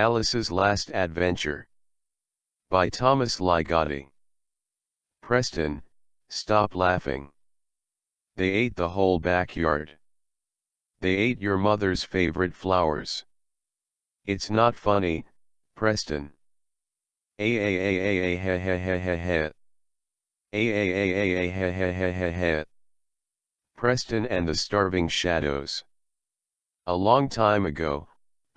Alice's Last Adventure by Thomas Ligotti. Preston, stop laughing. They ate the whole backyard. They ate your mother's favorite flowers. It's not funny, Preston. Preston and the Starving Shadows. A long time ago,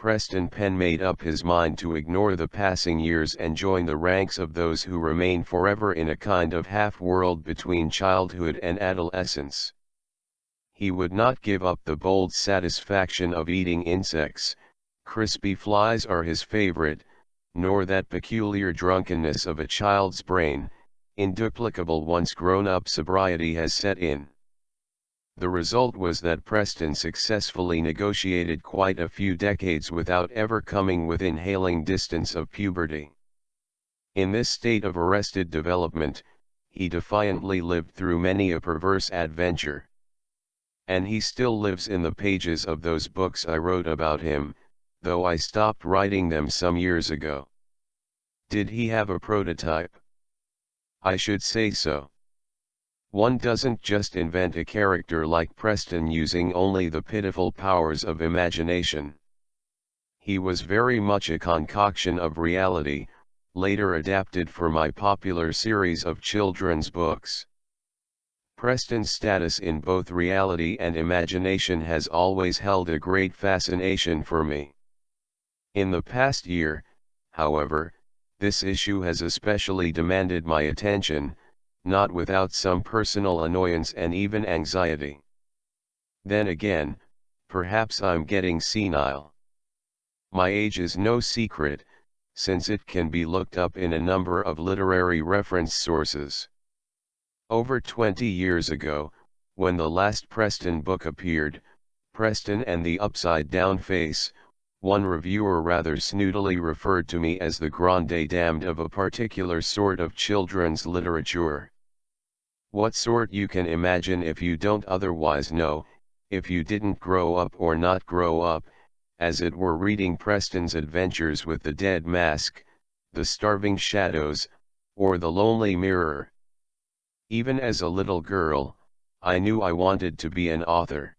Preston Penn made up his mind to ignore the passing years and join the ranks of those who remain forever in a kind of half-world between childhood and adolescence. He would not give up the bold satisfaction of eating insects, crispy flies are his favorite, nor that peculiar drunkenness of a child's brain, induplicable once grown-up sobriety has set in. The result was that Preston successfully negotiated quite a few decades without ever coming within hailing distance of puberty. In this state of arrested development, he defiantly lived through many a perverse adventure. And he still lives in the pages of those books I wrote about him, though I stopped writing them some years ago. Did he have a prototype? I should say so. One doesn't just invent a character like Preston using only the pitiful powers of imagination. He was very much a concoction of reality, later adapted for my popular series of children's books. Preston's status in both reality and imagination has always held a great fascination for me. In the past year, however, this issue has especially demanded my attention, not without some personal annoyance and even anxiety. Then again, perhaps I'm getting senile. My age is no secret, since it can be looked up in a number of literary reference sources. Over 20 years ago, when the last Preston book appeared, Preston and the Upside Down Face, one reviewer rather snootily referred to me as the grande dame of a particular sort of children's literature. What sort you can imagine if you don't otherwise know, if you didn't grow up or not grow up, as it were reading Preston's adventures with the Dead Mask, the Starving Shadows, or the Lonely Mirror. Even as a little girl, I knew I wanted to be an author.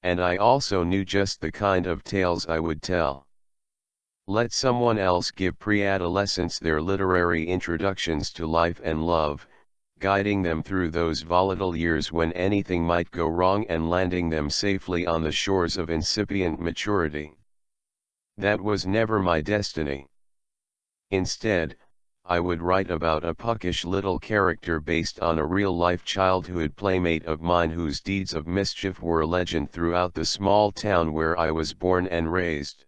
And I also knew just the kind of tales I would tell. Let someone else give pre-adolescents their literary introductions to life and love, guiding them through those volatile years when anything might go wrong and landing them safely on the shores of incipient maturity. That was never my destiny. Instead, I would write about a puckish little character based on a real-life childhood playmate of mine whose deeds of mischief were legend throughout the small town where I was born and raised.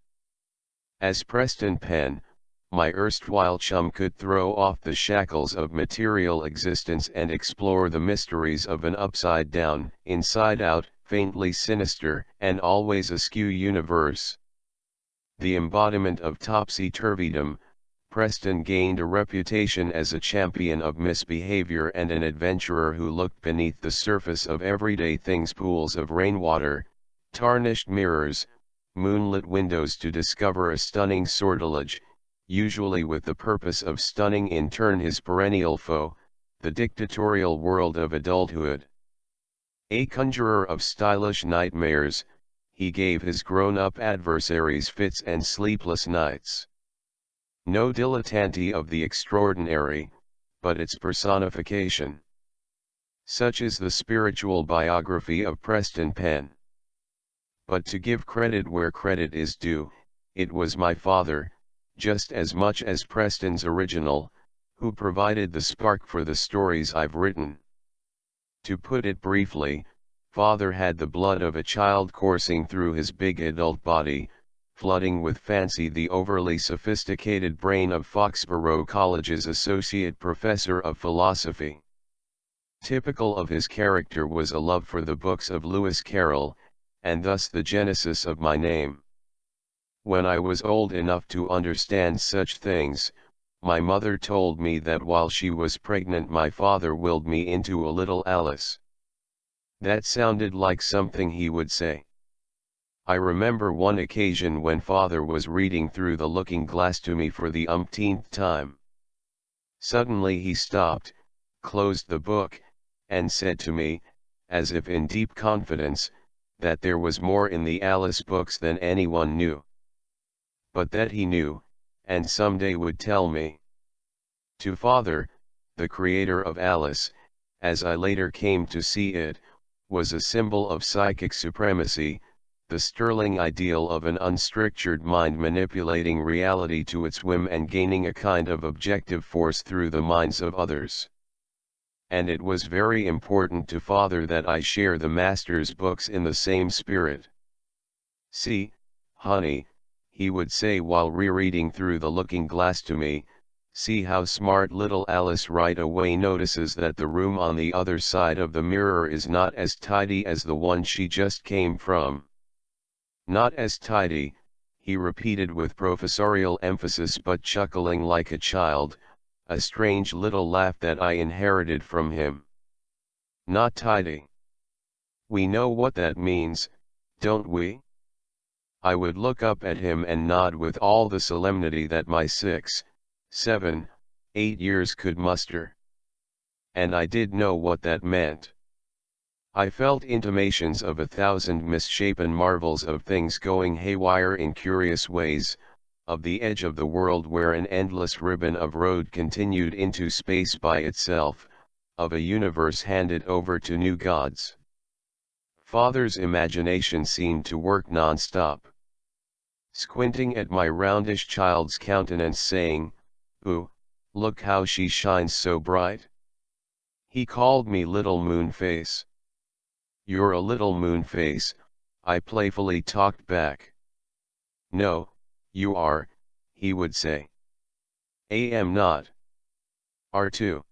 As Preston Penn, my erstwhile chum could throw off the shackles of material existence and explore the mysteries of an upside-down, inside-out, faintly sinister, and always askew universe. The embodiment of topsy-turvydom, Preston gained a reputation as a champion of misbehavior and an adventurer who looked beneath the surface of everyday things, pools of rainwater, tarnished mirrors, moonlit windows, to discover a stunning sortilege, usually with the purpose of stunning in turn his perennial foe, the dictatorial world of adulthood. A conjurer of stylish nightmares, he gave his grown-up adversaries fits and sleepless nights. No dilettante of the extraordinary, but its personification. Such is the spiritual biography of Preston Penn. But to give credit where credit is due, it was my father, just as much as Preston's original, who provided the spark for the stories I've written. To put it briefly, father had the blood of a child coursing through his big adult body, flooding with fancy the overly sophisticated brain of Foxborough College's associate professor of philosophy. Typical of his character was a love for the books of Lewis Carroll, and thus the genesis of my name. When I was old enough to understand such things, my mother told me that while she was pregnant my father willed me into a little Alice. That sounded like something he would say. I remember one occasion when father was reading through the looking glass to me for the umpteenth time. Suddenly he stopped, closed the book, and said to me, as if in deep confidence, that there was more in the Alice books than anyone knew. But that he knew, and someday would tell me. To father, the creator of Alice, as I later came to see it, was a symbol of psychic supremacy, the sterling ideal of an unstructured mind manipulating reality to its whim and gaining a kind of objective force through the minds of others. And it was very important to father that I share the master's books in the same spirit. "See, honey," he would say while rereading through the looking glass to me, "see how smart little Alice right away notices that the room on the other side of the mirror is not as tidy as the one she just came from." "Not as tidy," he repeated with professorial emphasis but chuckling like a child, a strange little laugh that I inherited from him. "Not tidy. We know what that means, don't we?" I would look up at him and nod with all the solemnity that my 6, 7, 8 years could muster. And I did know what that meant. I felt intimations of 1,000 misshapen marvels of things going haywire in curious ways, of the edge of the world where an endless ribbon of road continued into space by itself, of a universe handed over to new gods. Father's imagination seemed to work non-stop. Squinting at my roundish child's countenance saying, "Ooh, look how she shines so bright." He called me Little Moon Face. "You're a little moon face," I playfully talked back. "No, you are," he would say. "Am not." "R2."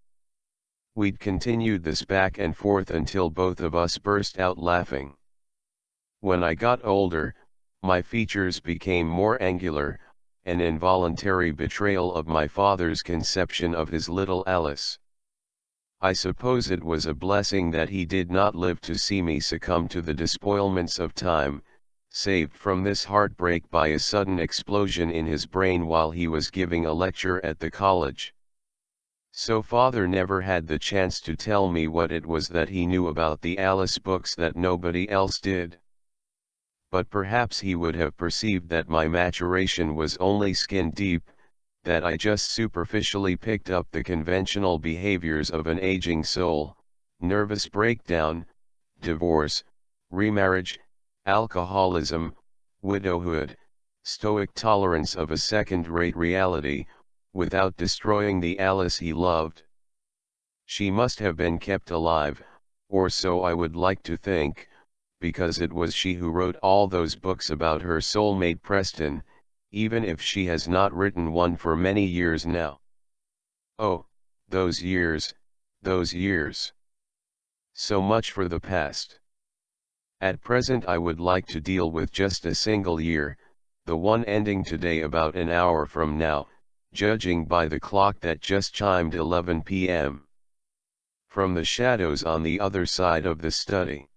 We'd continued this back and forth until both of us burst out laughing. When I got older, my features became more angular, an involuntary betrayal of my father's conception of his little Alice. I suppose it was a blessing that he did not live to see me succumb to the despoilments of time, saved from this heartbreak by a sudden explosion in his brain while he was giving a lecture at the college. So father never had the chance to tell me what it was that he knew about the Alice books that nobody else did. But perhaps he would have perceived that my maturation was only skin deep, that I just superficially picked up the conventional behaviors of an aging soul: nervous breakdown, divorce, remarriage, alcoholism, widowhood, stoic tolerance of a second-rate reality, without destroying the Alice he loved. She must have been kept alive, or so I would like to think, because it was she who wrote all those books about her soulmate Preston, even if she has not written one for many years now. Oh, those years, those years. So much for the past. At present I would like to deal with just a single year, the one ending today about an hour from now, judging by the clock that just chimed 11 p.m. From the shadows on the other side of the study.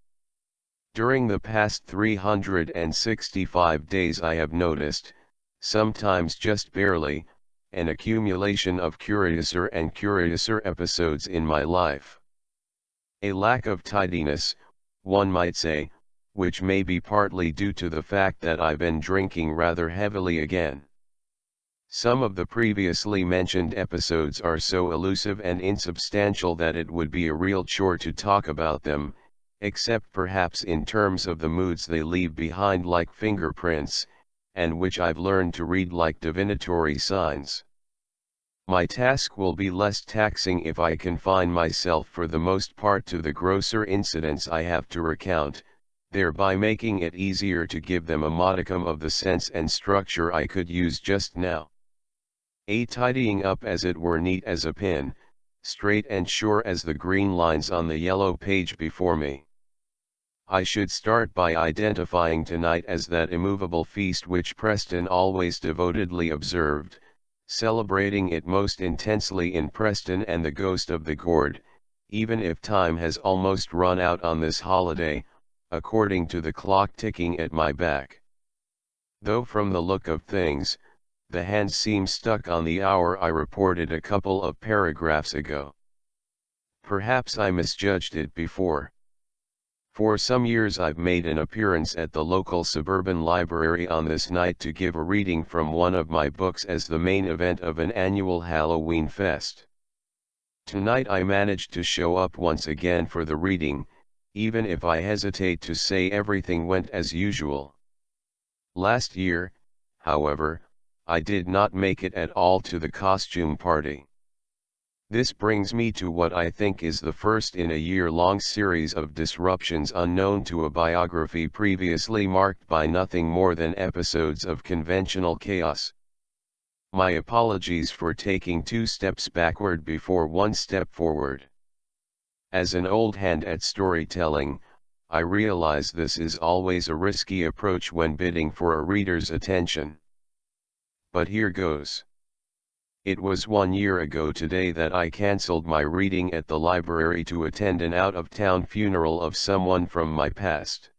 During the past 365 days I have noticed, sometimes just barely, an accumulation of curiouser and curiouser episodes in my life. A lack of tidiness, one might say, which may be partly due to the fact that I've been drinking rather heavily again. Some of the previously mentioned episodes are so elusive and insubstantial that it would be a real chore to talk about them, except perhaps in terms of the moods they leave behind like fingerprints, and which I've learned to read like divinatory signs. My task will be less taxing if I confine myself for the most part to the grosser incidents I have to recount, thereby making it easier to give them a modicum of the sense and structure I could use just now. Tidying up as it were neat as a pin, straight and sure as the green lines on the yellow page before me. I should start by identifying tonight as that immovable feast which Preston always devotedly observed, celebrating it most intensely in Preston and the Ghost of the Gourd, even if time has almost run out on this holiday, according to the clock ticking at my back. Though from the look of things, the hand seems stuck on the hour I reported a couple of paragraphs ago. Perhaps I misjudged it before. For some years I've made an appearance at the local suburban library on this night to give a reading from one of my books as the main event of an annual Halloween fest. Tonight I managed to show up once again for the reading, even if I hesitate to say everything went as usual. Last year, however, I did not make it at all to the costume party. This brings me to what I think is the first in a year-long series of disruptions unknown to a biography previously marked by nothing more than episodes of conventional chaos. My apologies for taking 2 steps backward before 1 step forward. As an old hand at storytelling, I realize this is always a risky approach when bidding for a reader's attention. But here goes. It was 1 year ago today that I cancelled my reading at the library to attend an out-of-town funeral of someone from my past.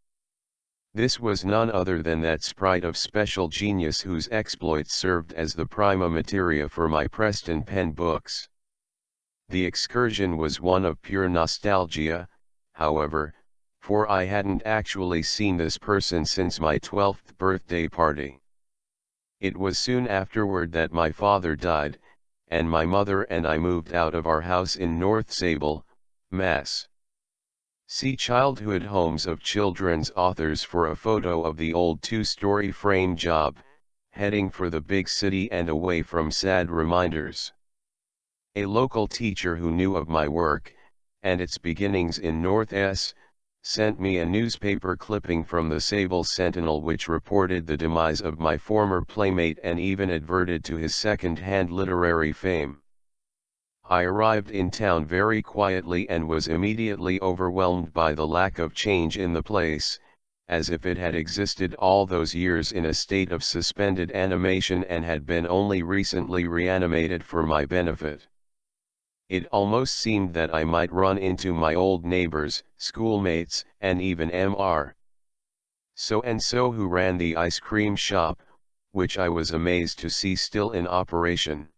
This was none other than that sprite of special genius whose exploits served as the prima materia for my Preston Penn books. The excursion was one of pure nostalgia, however, for I hadn't actually seen this person since my 12th birthday party. It was soon afterward that my father died, and my mother and I moved out of our house in North Sable, Mass. See Childhood Homes of Children's Authors for a photo of the old 2-story frame job, heading for the big city and away from sad reminders. A local teacher who knew of my work, and its beginnings in North S, sent me a newspaper clipping from the Sable Sentinel which reported the demise of my former playmate and even adverted to his second-hand literary fame. I arrived in town very quietly and was immediately overwhelmed by the lack of change in the place, as if it had existed all those years in a state of suspended animation and had been only recently reanimated for my benefit. It almost seemed that I might run into my old neighbors, schoolmates, and even Mr. So-and-so who ran the ice cream shop, which I was amazed to see still in operation.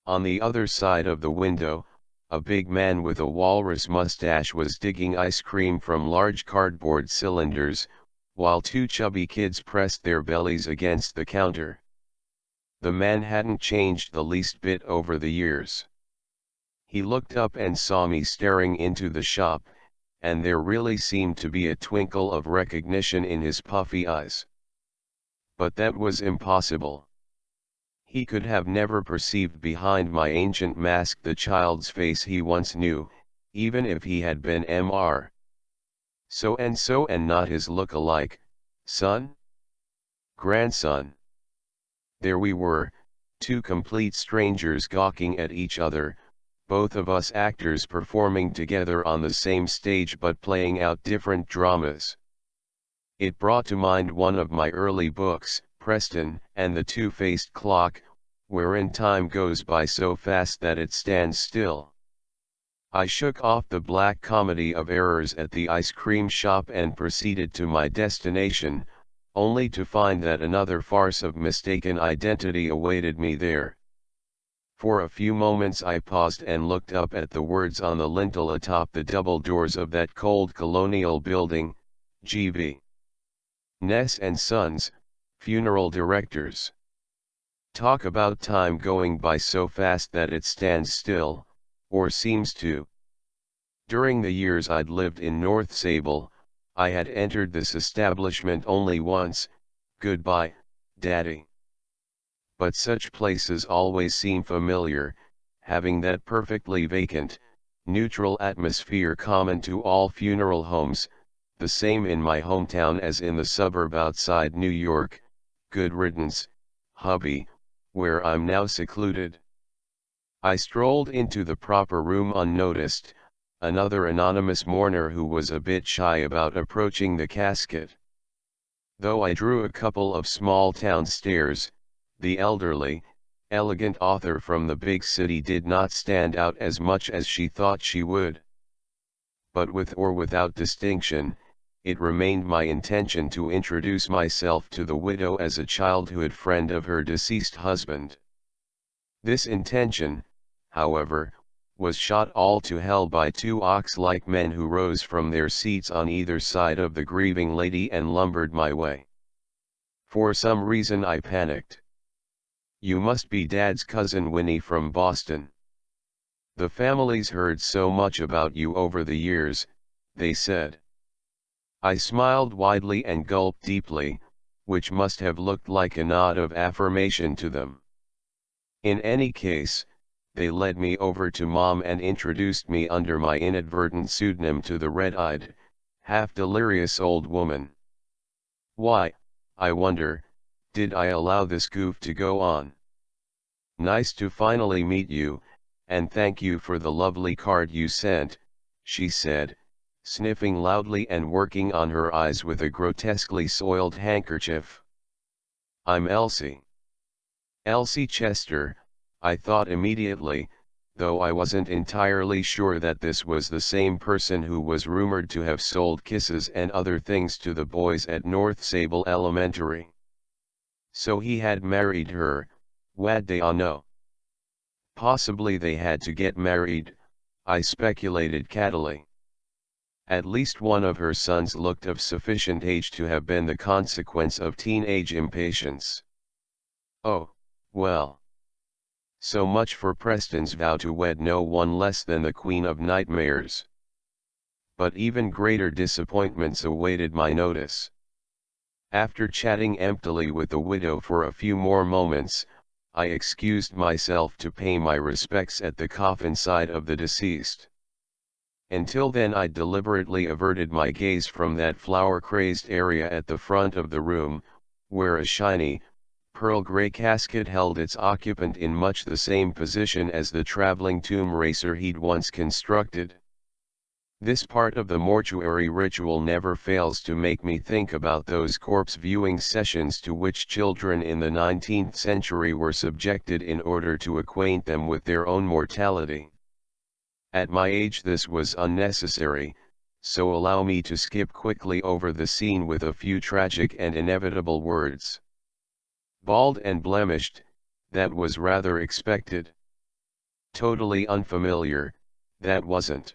On the other side of the window, a big man with a walrus mustache was digging ice cream from large cardboard cylinders, while 2 chubby kids pressed their bellies against the counter. The man hadn't changed the least bit over the years. He looked up and saw me staring into the shop, and there really seemed to be a twinkle of recognition in his puffy eyes. But that was impossible. He could have never perceived behind my ancient mask the child's face he once knew, even if he had been Mr. So-and-so and not his look-alike, son? Grandson. There we were, 2 complete strangers gawking at each other, both of us actors performing together on the same stage but playing out different dramas. It brought to mind one of my early books, Preston and the Two-Faced Clock, wherein time goes by so fast that it stands still. I shook off the black comedy of errors at the ice cream shop and proceeded to my destination, only to find that another farce of mistaken identity awaited me there. For a few moments I paused and looked up at the words on the lintel atop the double doors of that cold colonial building, G.V. Ness and Sons, Funeral Directors. Talk about time going by so fast that it stands still, or seems to. During the years I'd lived in North Sable, I had entered this establishment only once. Goodbye, Daddy. But such places always seem familiar, having that perfectly vacant, neutral atmosphere common to all funeral homes, the same in my hometown as in the suburb outside New York, good riddance, hubby, where I'm now secluded. I strolled into the proper room unnoticed, another anonymous mourner who was a bit shy about approaching the casket. Though I drew a couple of small-town stares, the elderly, elegant author from the big city did not stand out as much as she thought she would. But with or without distinction, it remained my intention to introduce myself to the widow as a childhood friend of her deceased husband. This intention, however, was shot all to hell by two ox-like men who rose from their seats on either side of the grieving lady and lumbered my way. For some reason I panicked. "You must be Dad's cousin Winnie from Boston. The family's heard so much about you over the years," they said. I smiled widely and gulped deeply, which must have looked like a nod of affirmation to them. In any case, they led me over to Mom and introduced me under my inadvertent pseudonym to the red-eyed, half-delirious old woman. Why, I wonder, did I allow this goof to go on? "Nice to finally meet you, and thank you for the lovely card you sent," she said, sniffing loudly and working on her eyes with a grotesquely soiled handkerchief. "I'm Elsie." Elsie Chester, I thought immediately, though I wasn't entirely sure that this was the same person who was rumored to have sold kisses and other things to the boys at North Sable Elementary. So he had married her, wad they all know? Possibly they had to get married, I speculated cattily. At least one of her sons looked of sufficient age to have been the consequence of teenage impatience. Oh, well. So much for Preston's vow to wed no one less than the Queen of Nightmares. But even greater disappointments awaited my notice. After chatting emptily with the widow for a few more moments, I excused myself to pay my respects at the coffin side of the deceased. Until then I deliberately averted my gaze from that flower-crazed area at the front of the room, where a shiny, pearl-gray casket held its occupant in much the same position as the traveling tomb racer he'd once constructed. This part of the mortuary ritual never fails to make me think about those corpse viewing sessions to which children in the 19th century were subjected in order to acquaint them with their own mortality. At my age this was unnecessary, so allow me to skip quickly over the scene with a few tragic and inevitable words. Bald and blemished, that was rather expected. Totally unfamiliar, that wasn't.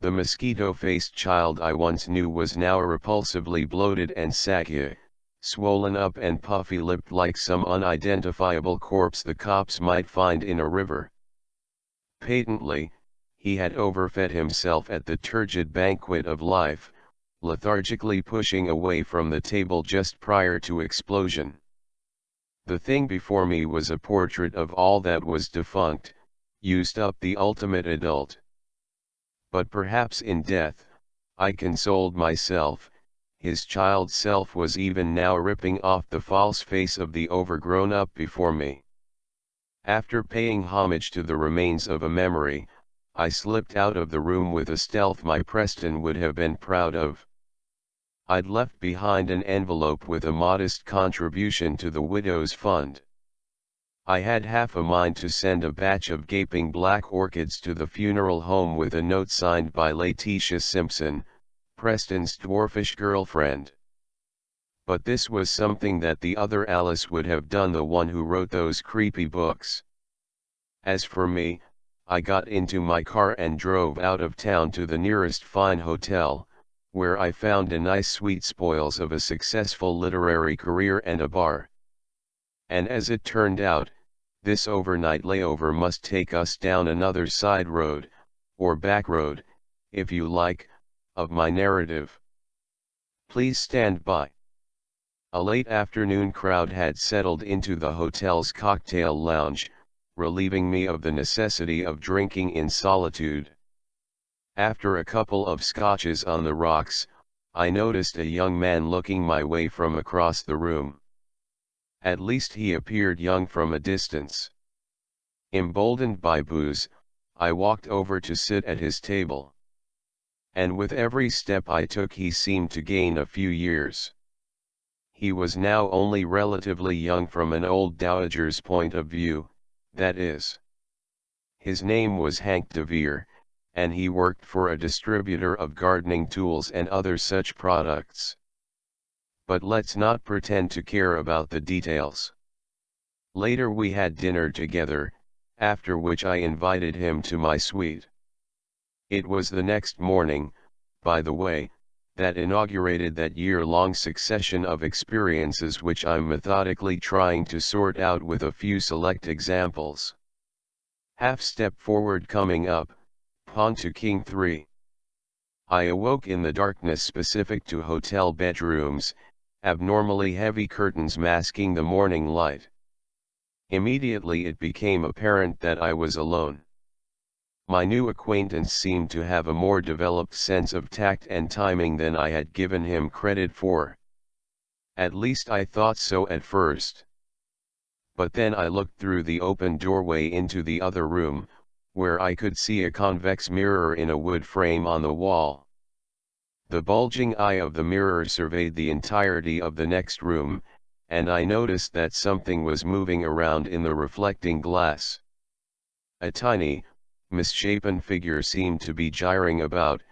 The mosquito-faced child I once knew was now repulsively bloated and saggy, swollen up and puffy-lipped like some unidentifiable corpse the cops might find in a river. Patently, he had overfed himself at the turgid banquet of life, lethargically pushing away from the table just prior to explosion. The thing before me was a portrait of all that was defunct, used up, the ultimate adult. But perhaps in death, I consoled myself, his child self was even now ripping off the false face of the overgrown-up before me. After paying homage to the remains of a memory, I slipped out of the room with a stealth my Preston would have been proud of. I'd left behind an envelope with a modest contribution to the widow's fund. I had half a mind to send a batch of gaping black orchids to the funeral home with a note signed by Laetitia Simpson, Preston's dwarfish girlfriend. But this was something that the other Alice would have done, the one who wrote those creepy books. As for me, I got into my car and drove out of town to the nearest fine hotel, where I found a nice sweet spoils of a successful literary career and a bar. And as it turned out, this overnight layover must take us down another side road, or back road, if you like, of my narrative. Please stand by. A late afternoon crowd had settled into the hotel's cocktail lounge, relieving me of the necessity of drinking in solitude. After a couple of scotches on the rocks, I noticed a young man looking my way from across the room. At least he appeared young from a distance. Emboldened by booze, I walked over to sit at his table. And with every step I took he seemed to gain a few years. He was now only relatively young from an old dowager's point of view, that is. His name was Hank DeVere, and he worked for a distributor of gardening tools and other such products. But let's not pretend to care about the details. Later we had dinner together, after which I invited him to my suite. It was the next morning, by the way, that inaugurated that year-long succession of experiences which I'm methodically trying to sort out with a few select examples. Half step forward coming up, pawn to king 3. I awoke in the darkness specific to hotel bedrooms, abnormally heavy curtains masking the morning light. Immediately it became apparent that I was alone. My new acquaintance seemed to have a more developed sense of tact and timing than I had given him credit for. At least I thought so at first. But then I looked through the open doorway into the other room, where I could see a convex mirror in a wood frame on the wall. The bulging eye of the mirror surveyed the entirety of the next room, and I noticed that something was moving around in the reflecting glass. A tiny, misshapen figure seemed to be gyring about,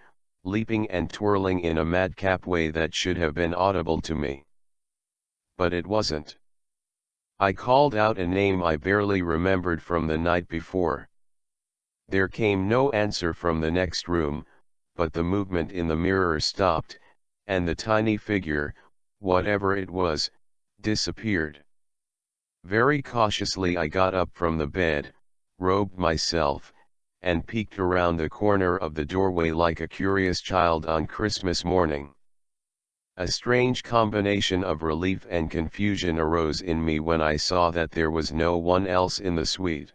leaping and twirling in a madcap way that should have been audible to me. But it wasn't. I called out a name I barely remembered from the night before. There came no answer from the next room, but the movement in the mirror stopped, and the tiny figure, whatever it was, disappeared. Very cautiously I got up from the bed, robed myself, and peeked around the corner of the doorway like a curious child on Christmas morning. A strange combination of relief and confusion arose in me when I saw that there was no one else in the suite.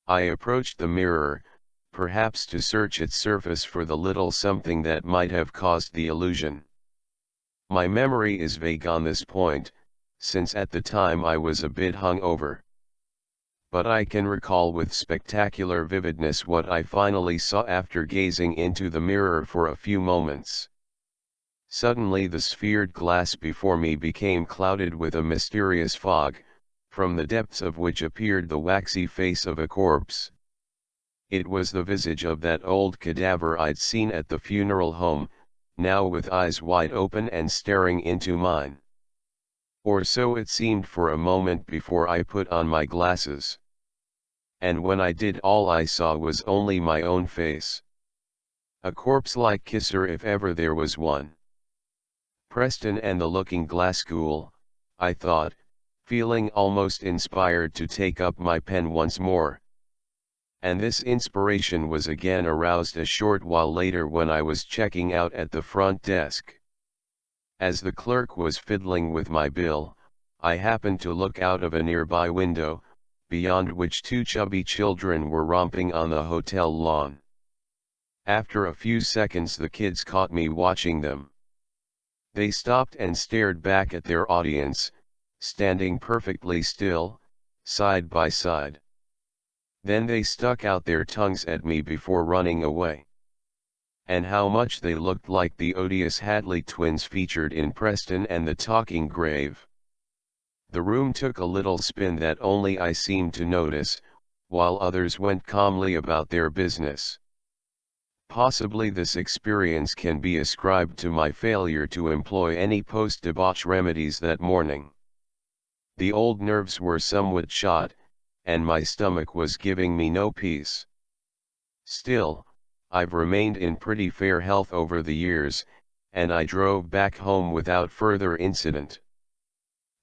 I approached the mirror, perhaps to search its surface for the little something that might have caused the illusion. My memory is vague on this point, since at the time I was a bit hungover. But I can recall with spectacular vividness what I finally saw after gazing into the mirror for a few moments. Suddenly the sphered glass before me became clouded with a mysterious fog, from the depths of which appeared the waxy face of a corpse. It was the visage of that old cadaver I'd seen at the funeral home, now with eyes wide open and staring into mine. Or so it seemed for a moment before I put on my glasses. And when I did, all I saw was only my own face. A corpse-like kisser if ever there was one. Preston and the Looking Glass School, I thought, feeling almost inspired to take up my pen once more. And this inspiration was again aroused a short while later when I was checking out at the front desk. As the clerk was fiddling with my bill, I happened to look out of a nearby window, beyond which two chubby children were romping on the hotel lawn. After a few seconds the kids caught me watching them. They stopped and stared back at their audience, standing perfectly still, side by side. Then they stuck out their tongues at me before running away. And how much they looked like the odious Hadley twins featured in Preston and the Talking Grave. The room took a little spin that only I seemed to notice, while others went calmly about their business. Possibly this experience can be ascribed to my failure to employ any post-debauch remedies that morning. The old nerves were somewhat shot, and my stomach was giving me no peace. Still, I've remained in pretty fair health over the years, and I drove back home without further incident.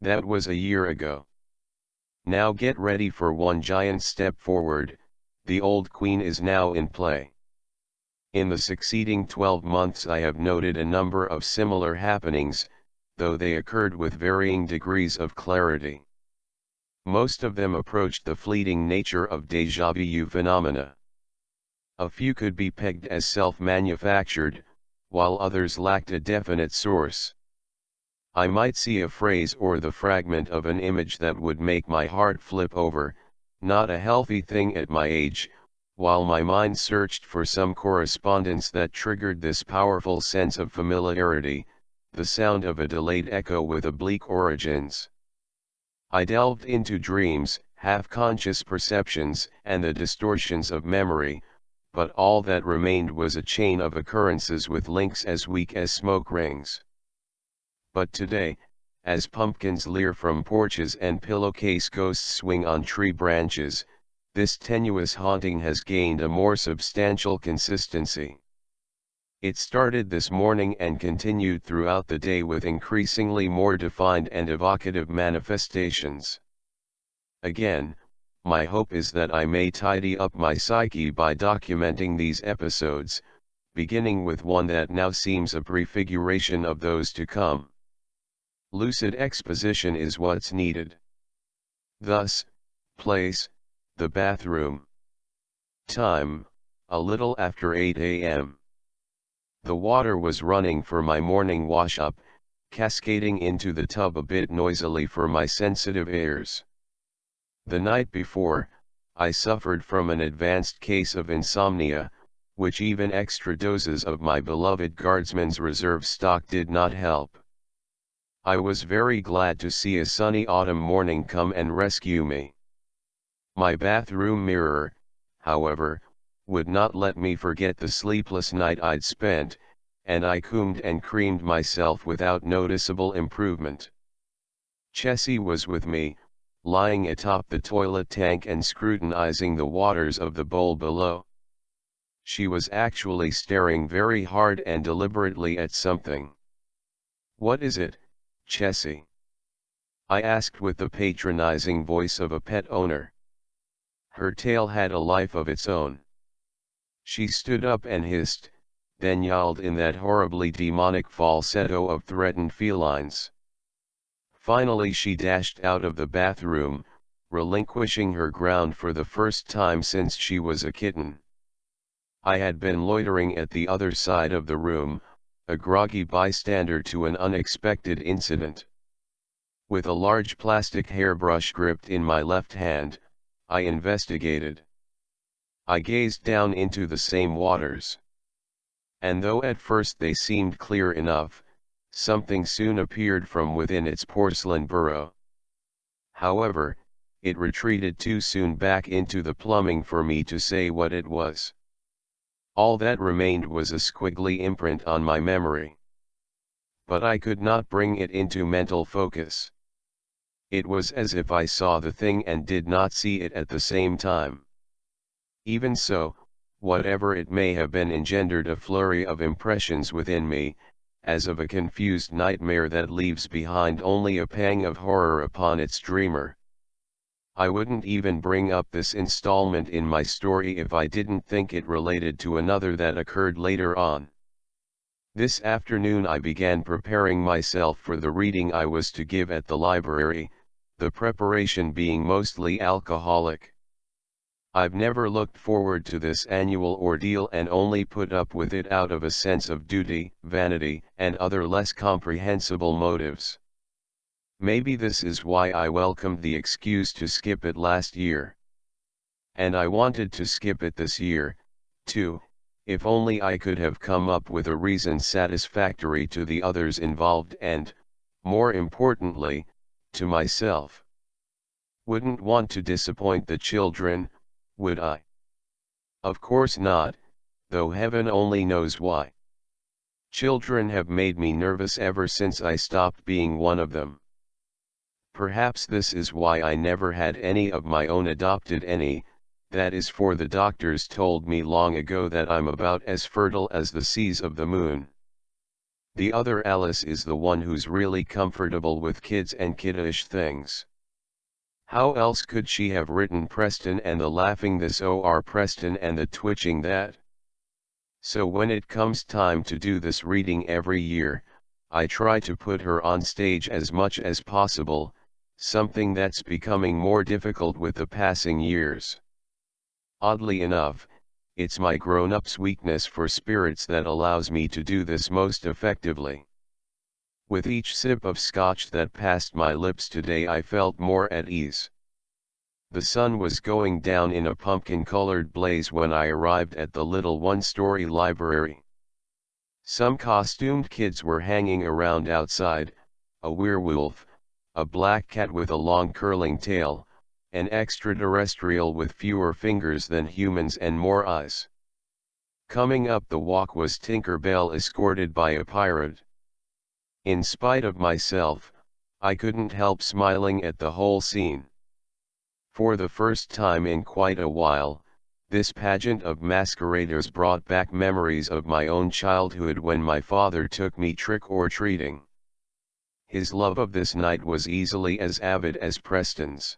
That was a year ago. Now get ready for one giant step forward, the old queen is now in play. In the succeeding 12 months I have noted a number of similar happenings, though they occurred with varying degrees of clarity. Most of them approached the fleeting nature of déjà vu phenomena. A few could be pegged as self-manufactured, while others lacked a definite source. I might see a phrase or the fragment of an image that would make my heart flip over, not a healthy thing at my age, while my mind searched for some correspondence that triggered this powerful sense of familiarity, the sound of a delayed echo with oblique origins. I delved into dreams, half-conscious perceptions, and the distortions of memory, but all that remained was a chain of occurrences with links as weak as smoke rings. But today, as pumpkins leer from porches and pillowcase ghosts swing on tree branches, this tenuous haunting has gained a more substantial consistency. It started this morning and continued throughout the day with increasingly more defined and evocative manifestations. Again, my hope is that I may tidy up my psyche by documenting these episodes, beginning with one that now seems a prefiguration of those to come. Lucid exposition is what's needed. Thus, place, the bathroom. Time, a little after 8 a.m. The water was running for my morning wash-up, cascading into the tub a bit noisily for my sensitive ears. The night before, I suffered from an advanced case of insomnia, which even extra doses of my beloved Guardsman's Reserve stock did not help. I was very glad to see a sunny autumn morning come and rescue me. My bathroom mirror, however, would not let me forget the sleepless night I'd spent, and I combed and creamed myself without noticeable improvement. Chessie was with me, lying atop the toilet tank and scrutinizing the waters of the bowl below. She was actually staring very hard and deliberately at something. "What is it, Chessie?" I asked with the patronizing voice of a pet owner. Her tail had a life of its own. She stood up and hissed, then yowled in that horribly demonic falsetto of threatened felines. Finally she dashed out of the bathroom, relinquishing her ground for the first time since she was a kitten. I had been loitering at the other side of the room, a groggy bystander to an unexpected incident. With a large plastic hairbrush gripped in my left hand, I investigated. I gazed down into the same waters. And though at first they seemed clear enough, something soon appeared from within its porcelain burrow. However, it retreated too soon back into the plumbing for me to say what it was. All that remained was a squiggly imprint on my memory. But I could not bring it into mental focus. It was as if I saw the thing and did not see it at the same time. Even so, whatever it may have been engendered a flurry of impressions within me, as of a confused nightmare that leaves behind only a pang of horror upon its dreamer. I wouldn't even bring up this installment in my story if I didn't think it related to another that occurred later on. This afternoon I began preparing myself for the reading I was to give at the library, the preparation being mostly alcoholic. I've never looked forward to this annual ordeal and only put up with it out of a sense of duty, vanity, and other less comprehensible motives. Maybe this is why I welcomed the excuse to skip it last year. And I wanted to skip it this year, too, if only I could have come up with a reason satisfactory to the others involved and, more importantly, to myself. Wouldn't want to disappoint the children, would I? Of course not, though heaven only knows why. Children have made me nervous ever since I stopped being one of them. Perhaps this is why I never had any of my own adopted any, that is for the doctors told me long ago that I'm about as fertile as the seas of the moon. The other Alice is the one who's really comfortable with kids and kiddish things. How else could she have written Preston and the laughing this or Preston and the twitching that? So when it comes time to do this reading every year, I try to put her on stage as much as possible, something that's becoming more difficult with the passing years. Oddly enough, it's my grown-up's weakness for spirits that allows me to do this most effectively. With each sip of scotch that passed my lips today I felt more at ease. The sun was going down in a pumpkin-colored blaze when I arrived at the little one-story library. Some costumed kids were hanging around outside, a werewolf, a black cat with a long curling tail, an extraterrestrial with fewer fingers than humans and more eyes. Coming up the walk was Tinker Bell escorted by a pirate. In spite of myself, I couldn't help smiling at the whole scene. For the first time in quite a while, this pageant of masqueraders brought back memories of my own childhood when my father took me trick-or-treating. His love of this night was easily as avid as Preston's.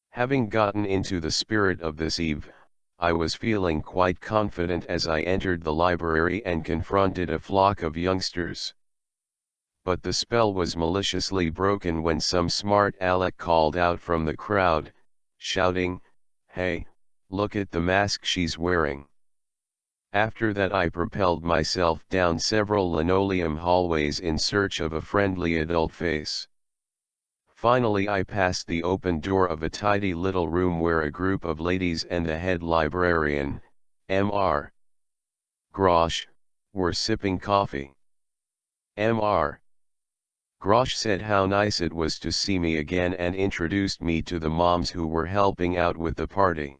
Having gotten into the spirit of this eve, I was feeling quite confident as I entered the library and confronted a flock of youngsters. But the spell was maliciously broken when some smart aleck called out from the crowd, shouting, "Hey, look at the mask she's wearing." After that I propelled myself down several linoleum hallways in search of a friendly adult face. Finally I passed the open door of a tidy little room where a group of ladies and the head librarian, Mr. Grosh, were sipping coffee. Mr. Grosh said how nice it was to see me again and introduced me to the moms who were helping out with the party.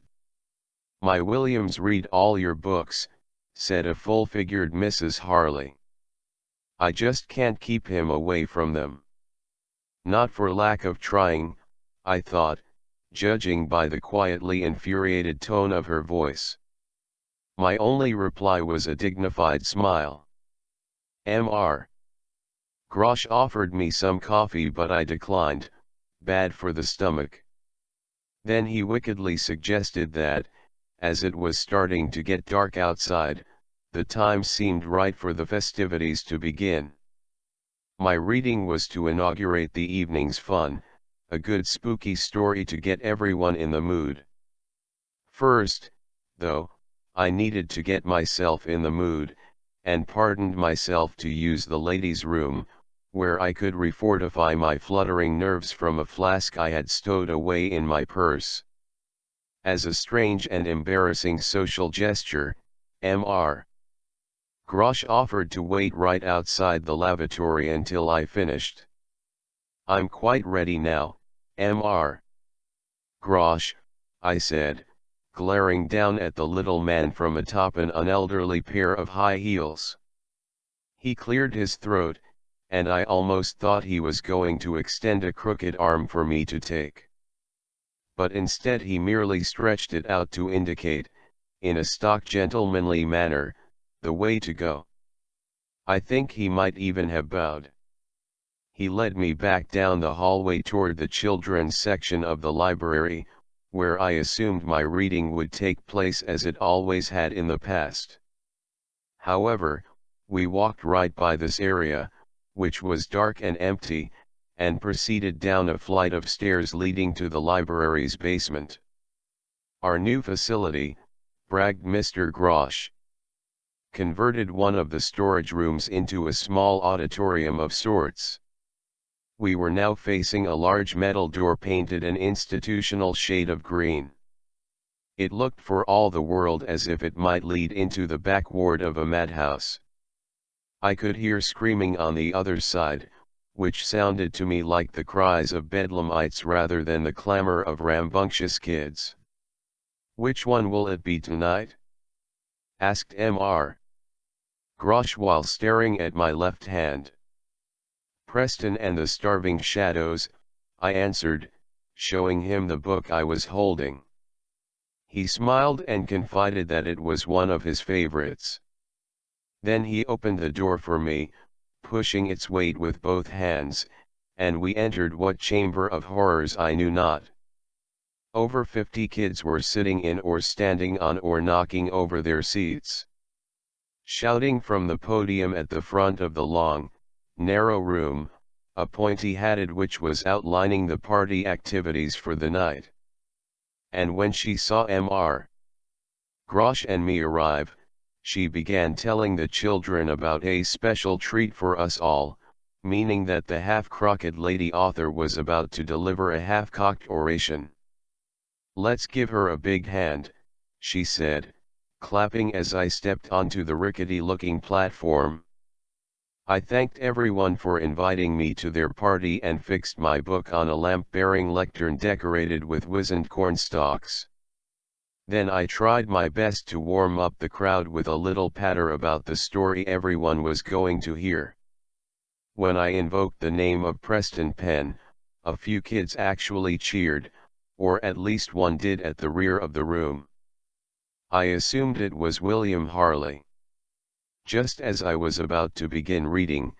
"My Williams read all your books," said a full-figured Mrs. Harley. "I just can't keep him away from them." Not for lack of trying, I thought, judging by the quietly infuriated tone of her voice. My only reply was a dignified smile. Mr. Grosh offered me some coffee but I declined, bad for the stomach. Then he wickedly suggested that, as it was starting to get dark outside, the time seemed right for the festivities to begin. My reading was to inaugurate the evening's fun, a good spooky story to get everyone in the mood. First, though, I needed to get myself in the mood, and pardoned myself to use the ladies' room, where I could refortify my fluttering nerves from a flask I had stowed away in my purse. As a strange and embarrassing social gesture, Mr. Grosh offered to wait right outside the lavatory until I finished. "I'm quite ready now, Mr. Grosh," I said, glaring down at the little man from atop an unelderly pair of high heels. He cleared his throat, and I almost thought he was going to extend a crooked arm for me to take. But instead he merely stretched it out to indicate, in a stock gentlemanly manner, the way to go. I think he might even have bowed. He led me back down the hallway toward the children's section of the library, where I assumed my reading would take place as it always had in the past. However, we walked right by this area, which was dark and empty, and proceeded down a flight of stairs leading to the library's basement. "Our new facility," bragged Mr. Grosh. "Converted one of the storage rooms into a small auditorium of sorts." We were now facing a large metal door painted an institutional shade of green. It looked for all the world as if it might lead into the back ward of a madhouse. I could hear screaming on the other side, which sounded to me like the cries of bedlamites rather than the clamor of rambunctious kids. "Which one will it be tonight?" asked Mr. Grosh while staring at my left hand. "Preston and the Starving Shadows," I answered, showing him the book I was holding. He smiled and confided that it was one of his favorites. Then he opened the door for me, pushing its weight with both hands, and we entered what chamber of horrors I knew not. Over 50 kids were sitting in or standing on or knocking over their seats. Shouting from the podium at the front of the long, narrow room, a pointy-hatted witch was outlining the party activities for the night. And when she saw Mr. Grosh and me arrive, she began telling the children about a special treat for us all, meaning that the half-crooked lady author was about to deliver a half-cocked oration. "Let's give her a big hand," she said, clapping as I stepped onto the rickety-looking platform. I thanked everyone for inviting me to their party and fixed my book on a lamp-bearing lectern decorated with wizened cornstalks. Then I tried my best to warm up the crowd with a little patter about the story everyone was going to hear. When I invoked the name of Preston Penn, a few kids actually cheered, or at least one did at the rear of the room. I assumed it was William Harley. Just as I was about to begin reading,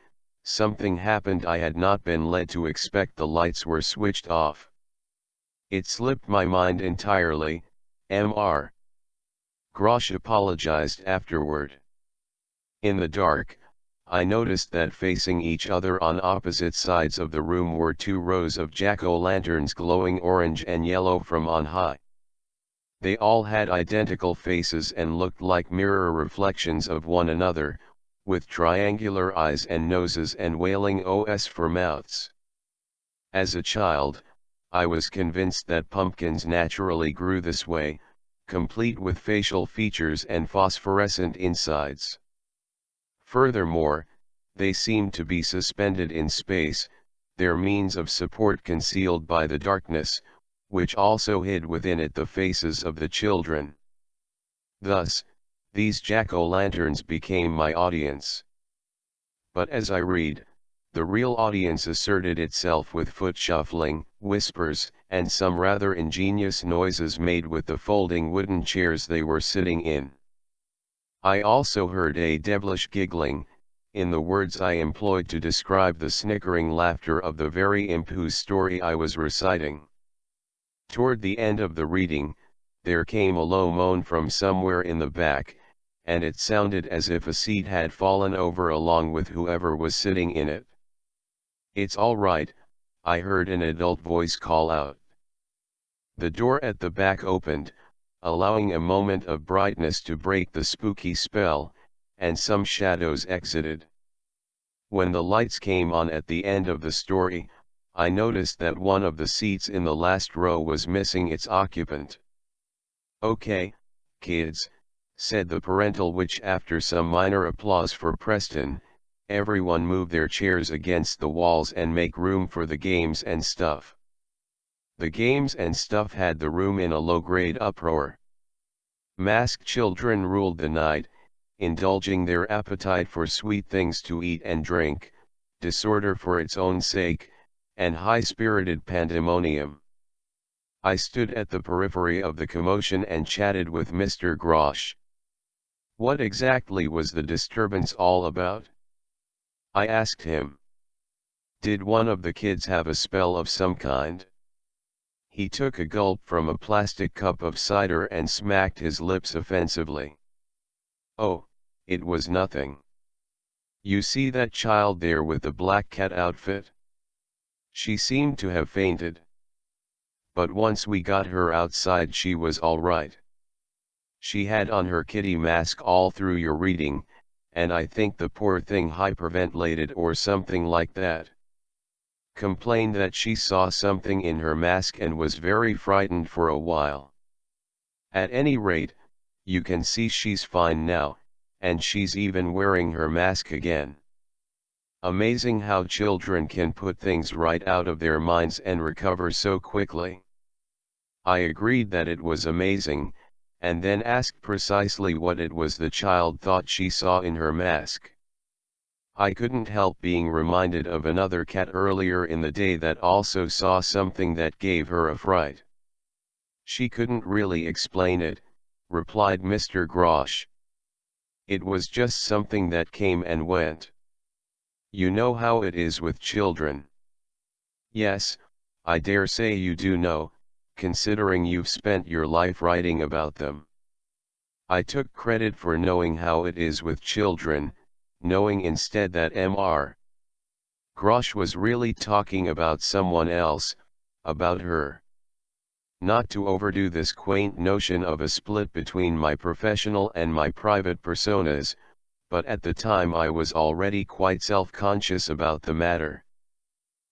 something happened I had not been led to expect. The lights were switched off. It slipped my mind entirely. Mr. Grosh apologized afterward. In the dark, I noticed that facing each other on opposite sides of the room were 2 rows of jack-o'-lanterns glowing orange and yellow from on high. They all had identical faces and looked like mirror reflections of one another, with triangular eyes and noses and wailing Os for mouths. As a child, I was convinced that pumpkins naturally grew this way, complete with facial features and phosphorescent insides. Furthermore, they seemed to be suspended in space, their means of support concealed by the darkness, which also hid within it the faces of the children. Thus, these jack-o'-lanterns became my audience. But as I read, the real audience asserted itself with foot shuffling, whispers, and some rather ingenious noises made with the folding wooden chairs they were sitting in. I also heard a devilish giggling, in the words I employed to describe the snickering laughter of the very imp whose story I was reciting. Toward the end of the reading, there came a low moan from somewhere in the back, and it sounded as if a seat had fallen over along with whoever was sitting in it. "It's all right," I heard an adult voice call out. The door at the back opened, allowing a moment of brightness to break the spooky spell, and some shadows exited. When the lights came on at the end of the story, I noticed that one of the seats in the last row was missing its occupant. "Okay, kids," said the parental witch after some minor applause for Preston, "everyone move their chairs against the walls and make room for the games and stuff." The games and stuff had the room in a low-grade uproar. Masked children ruled the night, indulging their appetite for sweet things to eat and drink, disorder for its own sake, and high-spirited pandemonium. I stood at the periphery of the commotion and chatted with Mr. Grosh. What exactly was the disturbance all about? I asked him. Did one of the kids have a spell of some kind? He took a gulp from a plastic cup of cider and smacked his lips offensively. "Oh, it was nothing. You see that child there with the black cat outfit? She seemed to have fainted. But once we got her outside she was all right. She had on her kitty mask all through your reading, and I think the poor thing hyperventilated or something like that. Complained that she saw something in her mask and was very frightened for a while. At any rate, you can see she's fine now, and she's even wearing her mask again. Amazing how children can put things right out of their minds and recover so quickly." I agreed that it was amazing, and then asked precisely what it was the child thought she saw in her mask. I couldn't help being reminded of another cat earlier in the day that also saw something that gave her a fright. "She couldn't really explain it," replied Mr. Grosh. "It was just something that came and went. You know how it is with children." "Yes, I dare say you do know, considering you've spent your life writing about them." I took credit for knowing how it is with children, knowing instead that Mr. Grosh was really talking about someone else, about her. Not to overdo this quaint notion of a split between my professional and my private personas, but at the time I was already quite self-conscious about the matter.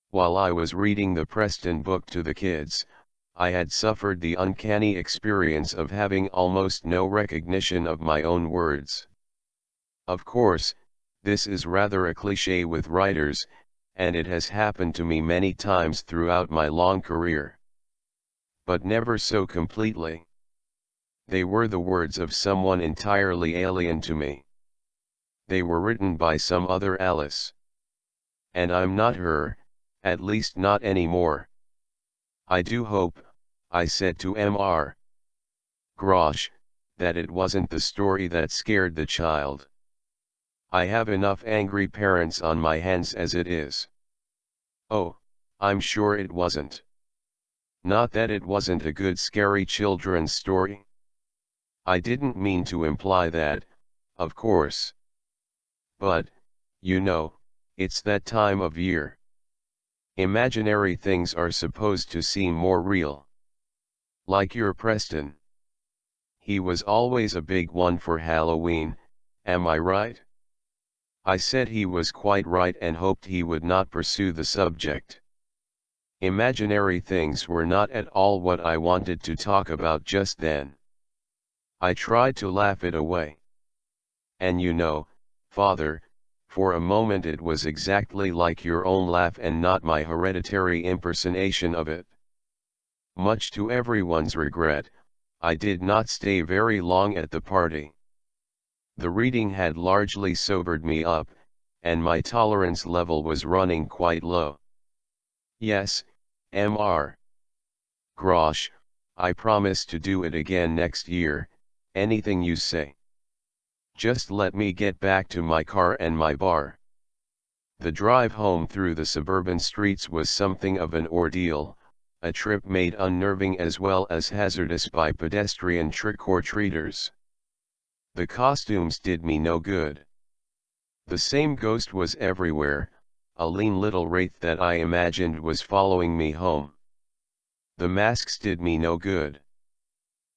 While I was reading the Preston book to the kids, I had suffered the uncanny experience of having almost no recognition of my own words. Of course, this is rather a cliché with writers, and it has happened to me many times throughout my long career. But never so completely. They were the words of someone entirely alien to me. They were written by some other Alice. And I'm not her, at least not anymore. I do hope, I said to Mr. Grosh, that it wasn't the story that scared the child. I have enough angry parents on my hands as it is. Oh, I'm sure it wasn't. Not that it wasn't a good scary children's story. I didn't mean to imply that, of course. But, you know, it's that time of year. Imaginary things are supposed to seem more real. Like your Preston. He was always a big one for Halloween, am I right? I said he was quite right and hoped he would not pursue the subject. Imaginary things were not at all what I wanted to talk about just then. I tried to laugh it away. And you know, Father, for a moment it was exactly like your own laugh and not my hereditary impersonation of it. Much to everyone's regret, I did not stay very long at the party. The reading had largely sobered me up, and my tolerance level was running quite low. Yes, Mr. Grosh, I promise to do it again next year, anything you say. Just let me get back to my car and my bar. The drive home through the suburban streets was something of an ordeal, a trip made unnerving as well as hazardous by pedestrian trick-or-treaters. The costumes did me no good. The same ghost was everywhere, a lean little wraith that I imagined was following me home. The masks did me no good.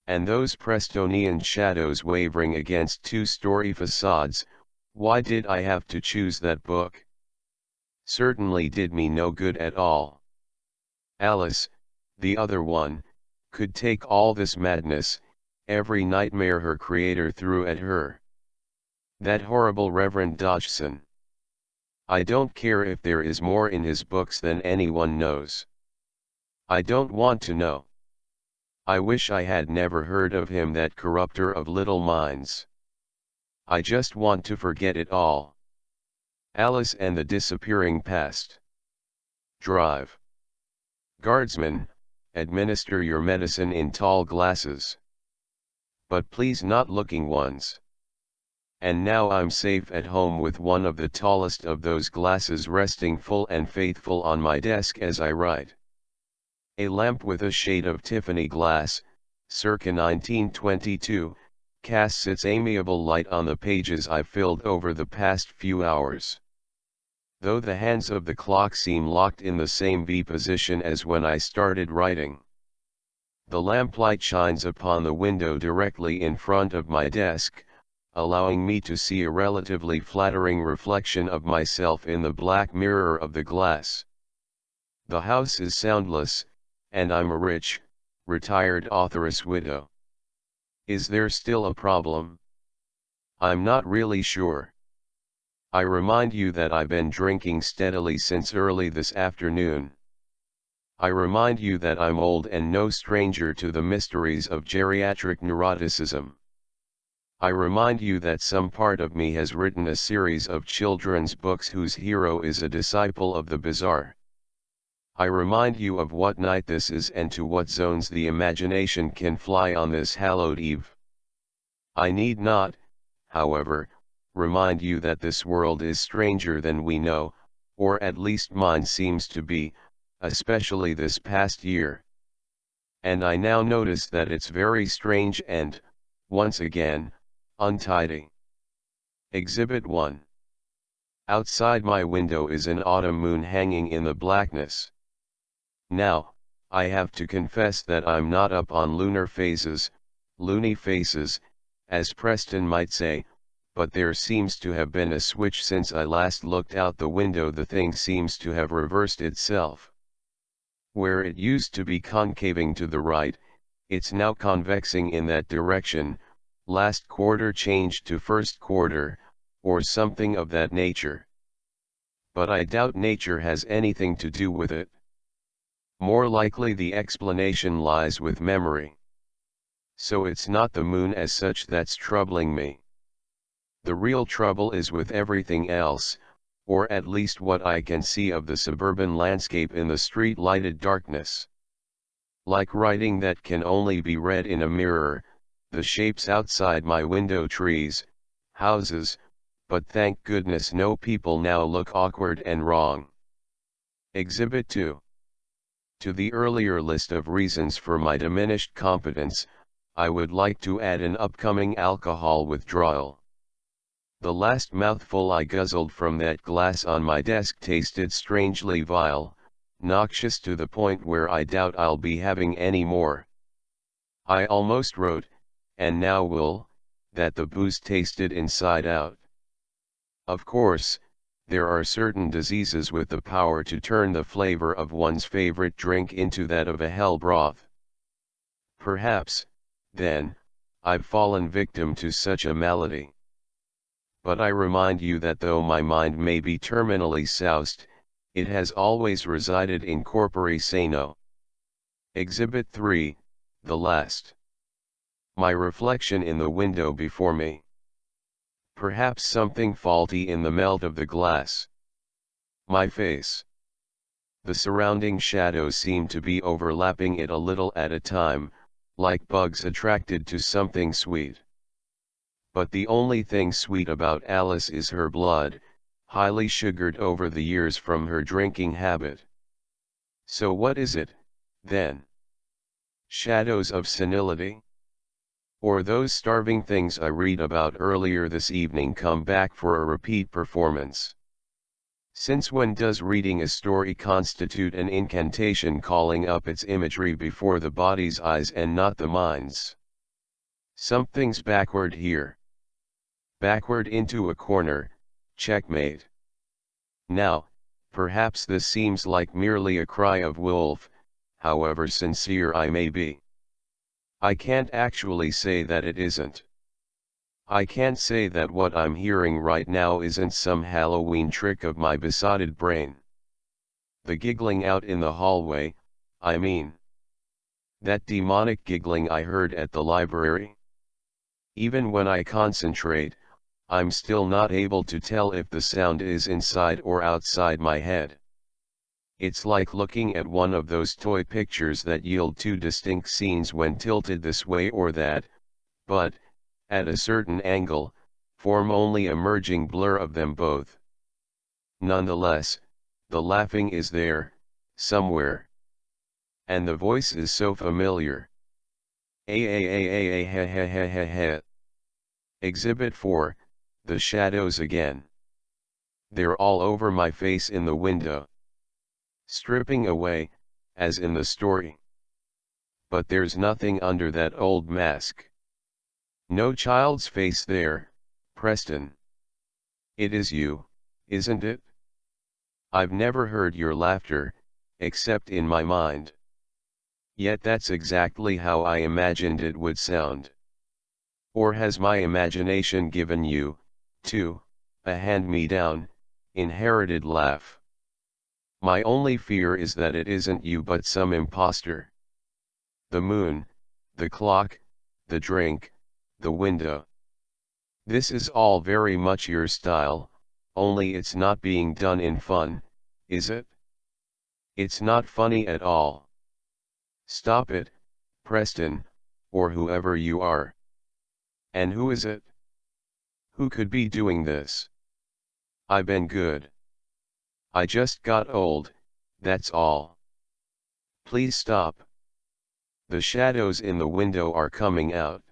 And those Prestonian shadows wavering against two-story facades, why did I have to choose that book? Certainly did me no good at all. Alice, the other one, could take all this madness, every nightmare her creator threw at her. That horrible Reverend Dodgson. I don't care if there is more in his books than anyone knows. I don't want to know. I wish I had never heard of him, that corrupter of little minds. I just want to forget it all. Alice and the Disappearing Past. Drive. Guardsman, administer your medicine in tall glasses. But please not looking ones. And now I'm safe at home with one of the tallest of those glasses resting full and faithful on my desk as I write. A lamp with a shade of Tiffany glass, circa 1922, casts its amiable light on the pages I've filled over the past few hours. Though the hands of the clock seem locked in the same V position as when I started writing. The lamplight shines upon the window directly in front of my desk, allowing me to see a relatively flattering reflection of myself in the black mirror of the glass. The house is soundless, and I'm a rich, retired authoress widow. Is there still a problem? I'm not really sure. I remind you that I've been drinking steadily since early this afternoon. I remind you that I'm old and no stranger to the mysteries of geriatric neuroticism. I remind you that some part of me has written a series of children's books whose hero is a disciple of the bizarre. I remind you of what night this is and to what zones the imagination can fly on this hallowed eve. I need not, however, remind you that this world is stranger than we know, or at least mine seems to be, especially this past year. And I now notice that it's very strange and, once again, untidy. Exhibit 1. Outside my window is an autumn moon hanging in the blackness. Now, I have to confess that I'm not up on lunar phases, loony faces, as Preston might say, but there seems to have been a switch since I last looked out the window. The thing seems to have reversed itself. Where it used to be concaving to the right, it's now convexing in that direction, last quarter changed to first quarter, or something of that nature. But I doubt nature has anything to do with it. More likely the explanation lies with memory. So it's not the moon as such that's troubling me. The real trouble is with everything else, or at least what I can see of the suburban landscape in the street-lighted darkness. Like writing that can only be read in a mirror, the shapes outside my window, trees, houses, but thank goodness no people now look awkward and wrong. Exhibit 2. To the earlier list of reasons for my diminished competence, I would like to add an upcoming alcohol withdrawal. The last mouthful I guzzled from that glass on my desk tasted strangely vile, noxious to the point where I doubt I'll be having any more. I almost wrote, and now will, that the booze tasted inside out. Of course, there are certain diseases with the power to turn the flavor of one's favorite drink into that of a hell broth. Perhaps, then, I've fallen victim to such a malady. But I remind you that though my mind may be terminally soused, it has always resided in corpore sano. Exhibit 3, the last. My reflection in the window before me. Perhaps something faulty in the melt of the glass. My face. The surrounding shadows seem to be overlapping it a little at a time, like bugs attracted to something sweet. But the only thing sweet about Alice is her blood, highly sugared over the years from her drinking habit. So what is it, then? Shadows of senility? Or those starving things I read about earlier this evening come back for a repeat performance? Since when does reading a story constitute an incantation calling up its imagery before the body's eyes and not the mind's? Something's backward here. Backward into a corner, checkmate. Now, perhaps this seems like merely a cry of wolf, however sincere I may be. I can't actually say that it isn't. I can't say that what I'm hearing right now isn't some Halloween trick of my besotted brain. The giggling out in the hallway, I mean. That demonic giggling I heard at the library. Even when I concentrate, I'm still not able to tell if the sound is inside or outside my head. It's like looking at one of those toy pictures that yield two distinct scenes when tilted this way or that, but, at a certain angle, form only a merging blur of them both. Nonetheless, the laughing is there, somewhere. And the voice is so familiar. He. Exhibit 4, the shadows again. They're all over my face in the window. Stripping away, as in the story. But there's nothing under that old mask. No child's face there, Preston. It is you, isn't it? I've never heard your laughter, except in my mind. Yet that's exactly how I imagined it would sound. Or has my imagination given you, too, a hand-me-down, inherited laugh? My only fear is that it isn't you but some impostor. The moon, the clock, the drink, the window. This is all very much your style, only it's not being done in fun, is it? It's not funny at all. Stop it, Preston, or whoever you are. And who is it? Who could be doing this? I've been good. I just got old, that's all. Please stop. The shadows in the window are coming out.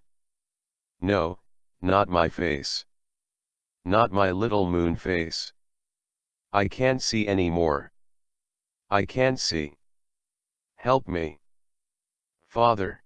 No, not my face. Not my little moon face. I can't see any more. I can't see. Help me. Father.